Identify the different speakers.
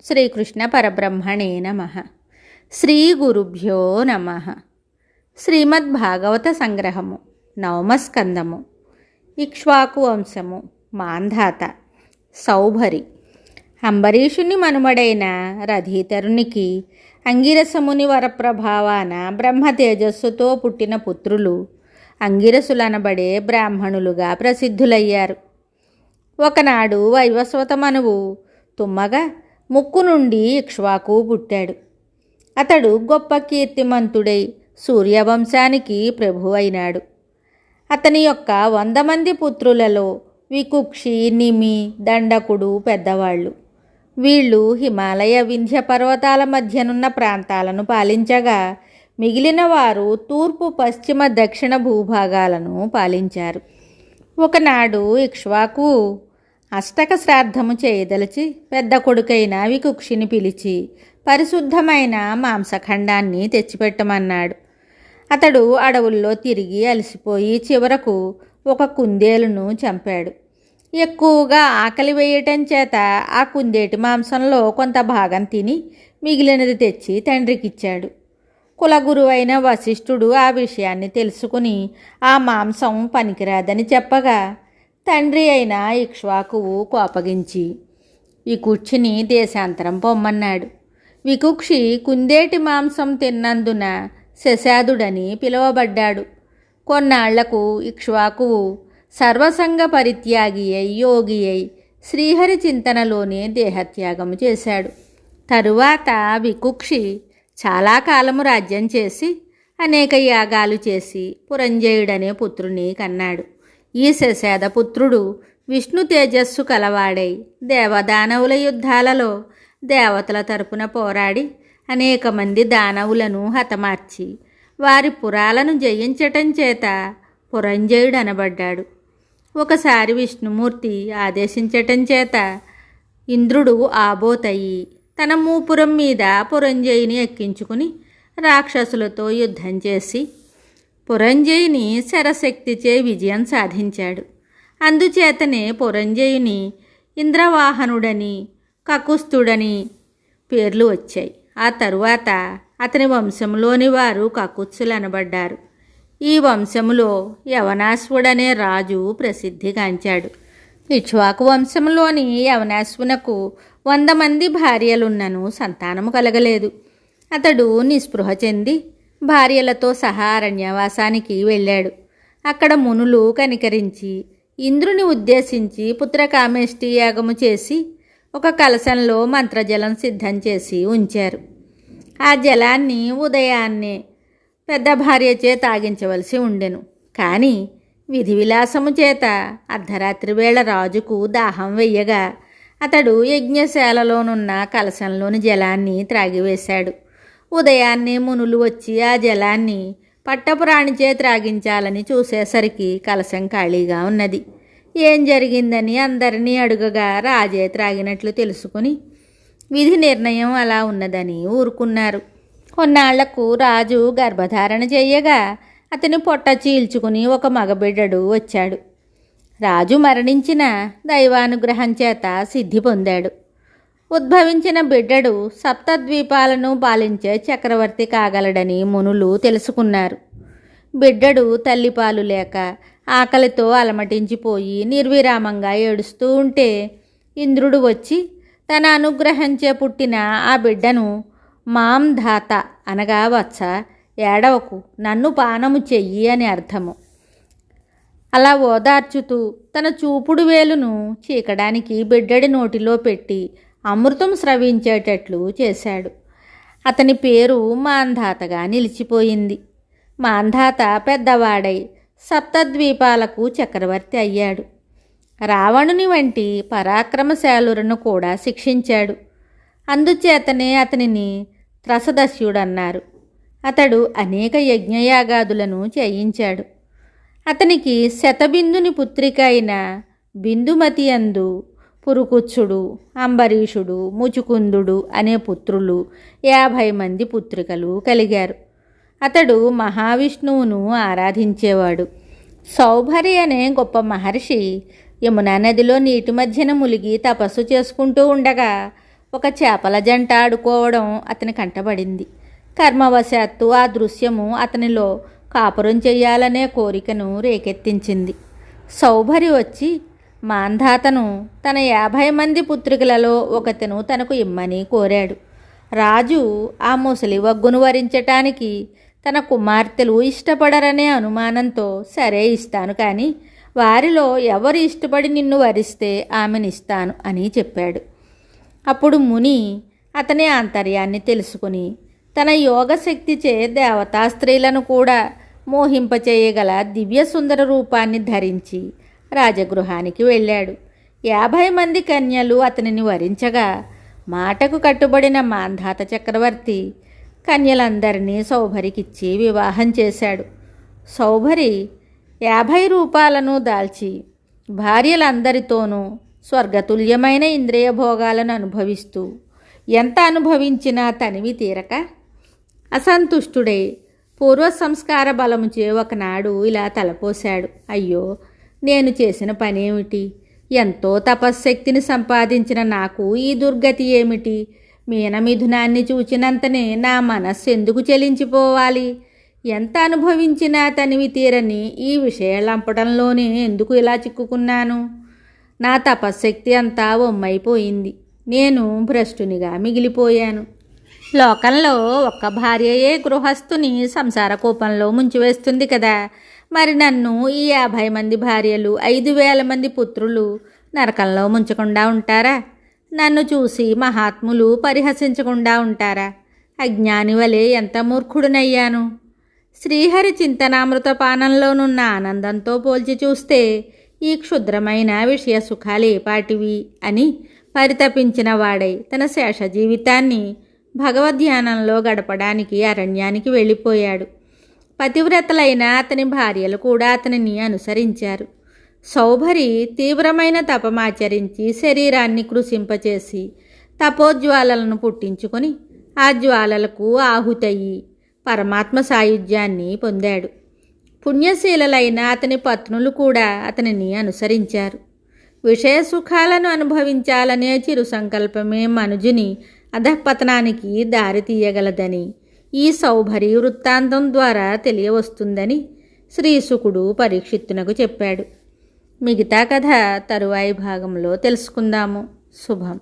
Speaker 1: శ్రీకృష్ణ పరబ్రహ్మణే నమః. శ్రీ గురుభ్యో నమః. శ్రీమద్భాగవత సంగ్రహము, నవమస్కందము. ఇక్ష్వాకు వంశము, మాంధాత, సౌభరి. అంబరీషుని మనుమడైన రథీతరునికి అంగిరసముని వరప్రభావాన బ్రహ్మ తేజస్సుతో పుట్టిన పుత్రులు అంగిరసులనబడే బ్రాహ్మణులుగా ప్రసిద్ధులయ్యారు. ఒకనాడు వైవస్వత మనువు తుమ్మగా ముక్కు నుండి ఇక్ష్వాకు పుట్టాడు. అతడు గొప్ప కీర్తిమంతుడై సూర్యవంశానికి ప్రభు అయినాడు. అతని యొక్క 100 మంది పుత్రులలో వికుక్షి, నిమి, దండకుడు పెద్దవాళ్ళు. వీళ్ళు హిమాలయ వింధ్య పర్వతాల మధ్యనున్న ప్రాంతాలను పాలించగా, మిగిలిన వారు తూర్పు, పశ్చిమ, దక్షిణ భూభాగాలను పాలించారు. ఒకనాడు ఇక్ష్వాకు అష్టక శ్రాద్ధము చేయదలిచి పెద్ద కొడుకైన వికుక్షిని పిలిచి పరిశుద్ధమైన మాంసఖండాన్ని తెచ్చిపెట్టమన్నాడు. అతడు అడవుల్లో తిరిగి అలసిపోయి చివరకు ఒక కుందేలును చంపాడు. ఎక్కువగా ఆకలి వేయటం చేత ఆ కుందేటి మాంసంలో కొంత భాగం తిని మిగిలినది తెచ్చి తండ్రికిచ్చాడు. కులగురువైన వశిష్ఠుడు ఆ విషయాన్ని తెలుసుకుని ఆ మాంసం పనికిరాదని చెప్పగా, తండ్రి అయిన ఇక్ష్వాకువు కోపగించి వికుక్షిని దేశాంతరం పొమ్మన్నాడు. వికుక్షి కుందేటి మాంసం తిన్నందున శశాదుడని పిలువబడ్డాడు. కొన్నాళ్లకు ఇక్ష్వాకువు సర్వసంగ పరిత్యాగి అయి యోగి అయి శ్రీహరి చింతనలోనే దేహత్యాగము చేశాడు. తరువాత వికుక్షి చాలా కాలము రాజ్యం చేసి అనేక యాగాలు చేసి పురంజయుడనే పుత్రుని కన్నాడు. ఈ శశాద పుత్రుడు విష్ణు తేజస్సు కలవాడై దేవదానవుల యుద్ధాలలో దేవతల తరపున పోరాడి అనేక మంది దానవులను హతమార్చి వారి పురాలను జయించటం చేత పురంజయుడనబడ్డాడు. ఒకసారి విష్ణుమూర్తి ఆదేశించటం చేత ఇంద్రుడు ఆబోతయి తన మూపురం మీద పురంజయుని ఎక్కించుకుని రాక్షసులతో యుద్ధం చేసి పురంజయుని శరశక్తిచే విజయం సాధించాడు. అందుచేతనే పురంజయుని ఇంద్రవాహనుడని, కకుస్తుడని పేర్లు వచ్చాయి. ఆ తరువాత అతని వంశంలోని వారు కకుత్సులు అనబడ్డారు. ఈ వంశములో యవనాశ్వుడనే రాజు ప్రసిద్ధిగాంచాడు. ఇక్ష్వాకు వంశంలోని యవనాశ్వునకు 100 మంది భార్యలున్నను సంతానము కలగలేదు. అతడు నిస్పృహ చెంది భార్యలతో సహా అరణ్యవాసానికి వెళ్ళాడు. అక్కడ మునులు కనికరించి ఇంద్రుని ఉద్దేశించి పుత్రకామేష్టి యాగము చేసి ఒక కలశంలో మంత్రజలం సిద్ధం చేసి ఉంచారు. ఆ జలాన్ని ఉదయాన్నే పెద్ద భార్యచే తాగించవలసి ఉండెను. కానీ విధి విలాసము చేత అర్ధరాత్రి వేళ రాజుకు దాహం వెయ్యగా అతడు యజ్ఞశాలలోనున్న కలశంలోని జలాన్ని త్రాగివేశాడు. ఉదయాన్నే మునులు వచ్చి ఆ జలాన్ని పట్టపురాణిచే త్రాగించాలని చూసేసరికి కలశం ఖాళీగా ఉన్నది. ఏం జరిగిందని అందరినీ అడుగగా రాజే త్రాగినట్లు తెలుసుకుని విధి నిర్ణయం అలా ఉన్నదని ఊరుకున్నారు. కొన్నాళ్లకు రాజు గర్భధారణ చెయ్యగా అతని పొట్ట చీల్చుకుని ఒక మగబిడ్డడు వచ్చాడు. రాజు మరణించిన దైవానుగ్రహం చేత సిద్ధి పొందాడు. ఉద్భవించిన బిడ్డడు సప్తద్వీపాలను పాలించే చక్రవర్తి కాగలడని మునులు తెలుసుకున్నారు. బిడ్డడు తల్లిపాలు లేక ఆకలితో అలమటించిపోయి నిర్విరామంగా ఏడుస్తూ ఉంటే ఇంద్రుడు వచ్చి తన అనుగ్రహించే పుట్టిన ఆ బిడ్డను మాంధాత అనగా వత్స, ఏడవకు, నన్ను పానము చెయ్యి అని అర్థము. అలా ఓదార్చుతూ తన చూపుడు వేలును చీకడానికి బిడ్డడి నోటిలో పెట్టి అమృతం స్రవించేటట్లు చేశాడు. అతని పేరు మాంధాతగా నిలిచిపోయింది. మాంధాత పెద్దవాడై సప్తద్వీపాలకు చక్రవర్తి అయ్యాడు. రావణుని వంటి పరాక్రమశాలులను కూడా శిక్షించాడు. అందుచేతనే అతనిని త్రసదస్యుడన్నారు. అతడు అనేక యజ్ఞయాగాదులను చేయించాడు. అతనికి శతబిందుని పుత్రిక అయిన బిందుమతి అందు పురుకుత్సుడు, అంబరీషుడు, ముచుకుందుడు అనే పుత్రులు 50 మంది పుత్రికలు కలిగారు. అతడు మహావిష్ణువును ఆరాధించేవాడు. సౌభరి అనే గొప్ప మహర్షి యమునా నదిలో నీటి మధ్యన ములిగి తపస్సు చేసుకుంటూ ఉండగా ఒక చేపల జంట ఆడుకోవడం అతని కంటబడింది. కర్మవశాత్తు ఆ దృశ్యము అతనిలో కాపురం చెయ్యాలనే కోరికను రేకెత్తించింది. సౌభరి వచ్చి మాంధాతను తన 50 మంది పుత్రికలలో ఒకతను తనకు ఇమ్మని కోరాడు. రాజు ఆ ముసలి వగ్గును వరించటానికి తన కుమార్తెలు ఇష్టపడరనే అనుమానంతో సరే ఇస్తాను, కానీ వారిలో ఎవరు ఇష్టపడి నిన్ను వరిస్తే ఆమెనిస్తాను అని చెప్పాడు. అప్పుడు ముని అతని ఆంతర్యాన్ని తెలుసుకుని తన యోగశక్తిచే దేవతా స్త్రీలను కూడా మోహింపచేయగల దివ్య సుందర రూపాన్ని ధరించి రాజగృహానికి వెళ్ళాడు. 50 మంది కన్యలు అతనిని వరించగా మాటకు కట్టుబడిన మాంధాత చక్రవర్తి కన్యలందరినీ సౌభరికిచ్చి వివాహం చేశాడు. సౌభరి 50 రూపాలను దాల్చి భార్యలందరితోనూ స్వర్గతుల్యమైన ఇంద్రియ భోగాలను అనుభవిస్తూ ఎంత అనుభవించినా తనివి తీరక అసంతుష్టుడై పూర్వ సంస్కార బలముచే ఒకనాడు ఇలా తలపోశాడు. అయ్యో, నేను చేసిన పనేమిటి? ఎంతో తపశ్శక్తిని సంపాదించిన నాకు ఈ దుర్గతి ఏమిటి? మీనమిథునాన్ని చూచినంతనే నా మనస్సు ఎందుకు చెలించిపోవాలి? ఎంత అనుభవించినా తనివి తీరని ఈ విషయాలంపడంలోనే ఎందుకు ఇలా చిక్కుకున్నాను? నా తపశ్శక్తి అంతా ఒమ్మైపోయింది. నేను భ్రష్టునిగా మిగిలిపోయాను. లోకంలో ఒక్క భార్యయే గృహస్థుని సంసార కూపంలో ముంచివేస్తుంది కదా. మరి నన్ను ఈ 50 మంది భార్యలు, 5,000 మంది పుత్రులు నరకంలో ముంచకుండా ఉంటారా? నన్ను చూసి మహాత్ములు పరిహసించకుండా ఉంటారా? అజ్ఞాని వలె ఎంత మూర్ఖుడునయ్యాను. శ్రీహరి చింతనామృత పానంలోనున్న ఆనందంతో పోల్చి చూస్తే ఈ క్షుద్రమైన విషయ సుఖాలేపాటివి అని పరితపించిన వాడై తన శేష జీవితాన్ని భగవద్ధ్యానంలో గడపడానికి అరణ్యానికి వెళ్ళిపోయాడు. పతివ్రతలైన అతని భార్యలు కూడా అతనిని అనుసరించారు. సౌభరి తీవ్రమైన తపమాచరించి శరీరాన్ని కృశింపచేసి తపోజ్వాలలను పుట్టించుకొని ఆ జ్వాలలకు ఆహుతయ్యి పరమాత్మ సాయుధ్యాన్ని పొందాడు. పుణ్యశీలలైన అతని పత్నులు కూడా అతనిని అనుసరించారు. విషయ సుఖాలను అనుభవించాలనే చిరు సంకల్పమే మనుజుని అధఃపతనానికి దారి తీయగలదని ఈ సౌభరి వృత్తాంతం ద్వారా తెలియవస్తుందని శ్రీశుకుడు పరీక్షిత్తునకు చెప్పాడు. మిగతా కథ తరువాయి భాగంలో తెలుసుకుందాము. శుభం.